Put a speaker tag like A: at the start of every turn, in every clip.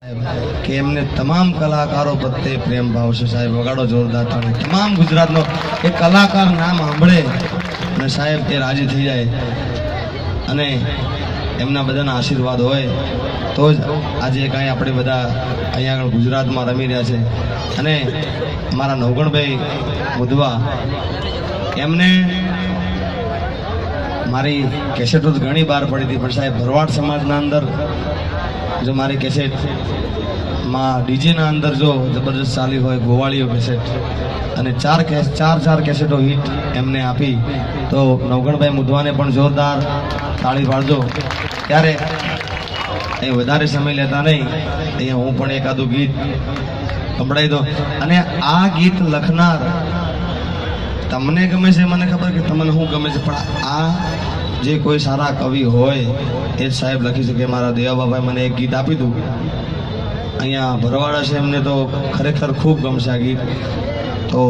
A: કે એમને તમામ કલાકારો પ્રત્યે પ્રેમ ભાવ છે સાહેબ. વગાડો જોરદાર તાળી. તમામ ગુજરાતનો એક કલાકાર નામ સાંભળે અને સાહેબ તે રાજી થઈ જાય અને એમના બધાના આશીર્વાદ હોય તો જ આજે કાંઈ આપણે બધા અહીંયા આગળ ગુજરાતમાં રમી રહ્યા છે. અને મારા નવગણભાઈ મુદવા એમને મારી કેસેટો તો ઘણી બહાર પડી હતી, પણ સાહેબ ભરવાડ સમાજના અંદર જો મારી કેસેટ માં ડીજેના અંદર જો જબરદસ્ત ચાલી હોય ગોવાળીઓ કેસેટ અને ચાર કેસેટો હિટ એમને આપી તો નવગણભાઈ મુદવાને પણ જોરદાર તાળી પાડજો. ત્યારે એ વધારે સમય લેતા નહીં, અહીંયા હું પણ એકાદું ગીત સંભળાવી દો. અને આ ગીત લખનાર તમને ગમે છે, મને ખબર કે તમને શું ગમે છે, પણ આ જે કોઈ સારા કવિ હોય એ જ સાહેબ લખી શકે. મારા દેવાબાભાઈ મને એક ગીત આપી હતું, અહીંયા ભરવાડા છે એમને તો ખરેખર ખૂબ ગમશે આ ગીત. તો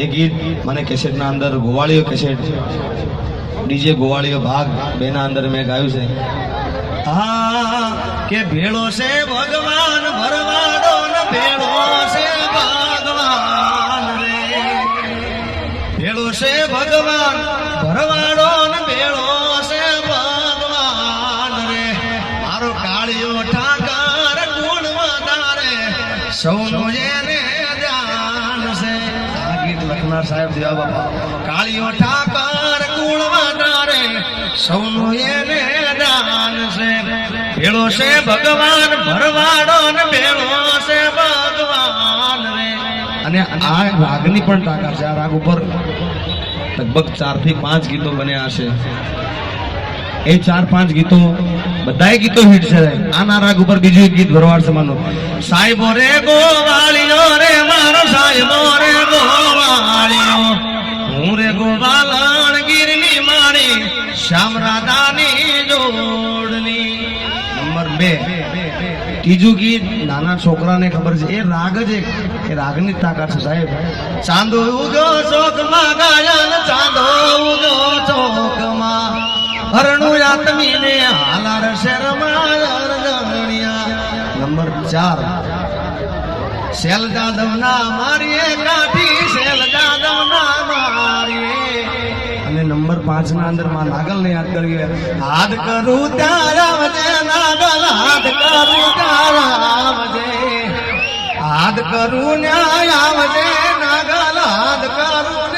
A: એ ગીત મને કેસેટના અંદર ગોવાળીઓ કેસેટ ડીજે ગોવાળીઓ ભાગ બેના અંદર મેં ગાયું છે. હા કે ભેળો છે ભગવાન ભરવાડો ને ભેળો છે ભગવાન રે, ભેળો છે ભગવાન ભરવાડો ને ભેળો છે ભગવાન રે, મારો કાળિયો ઠાકર ગુણ વધારે સૌનું એને ધ્યાન છે. આ ગીત લખનાર સાહેબ દેવા બાપા. કાળિયો ઠાકર ગુણ વધારે સૌનું એને ધ્યાન છે, ભેળો છે ભગવાન ભરવાડો ને ભેળો છે ભગવાન રે. અને આ રાગની પણ તાકાત છે. આ રાગ ઉપર લગભગ 4 થી 5 ગીતો બન્યા હશે. એ 4-5 ગીતો બધાય ગીતો હિટ છે. આના રાગ ઉપર બીજું એક ગીત ભરવાડ સમાજનું. સાહેબો રે ગોવાળીઓ રે મારો સાહેબો રે ગોવાળીઓ, હું રે ગોવાલણ ગીરની મારી શ્યામરાધાની જોડની. નંબર 2 ત્રીજું ગીત નાના છોકરાને ખબર છે. એ રાગ જ એ રાગની તાકાત છે સાહેબ. ચાંદો ઉગો ચોકમાં ગાયન ચાંદો ઉગો ચોકમાં હરણું આત્મીને હાલાર શેરમાં અરગણિયા. નંબર 4 શેલ જાદવના મારીએ કાઠી શેલ જાદવના મારીએ. અને નંબર 5 ના અંદર માં નાગલ ને યાદ કરીએ. હાથ કરું ત્યાં આવજે નાગલ, હાથ કરું ત્યાં આવજે, હાથ કરું ન્યાય આવજે નાગલ, હાથ કરું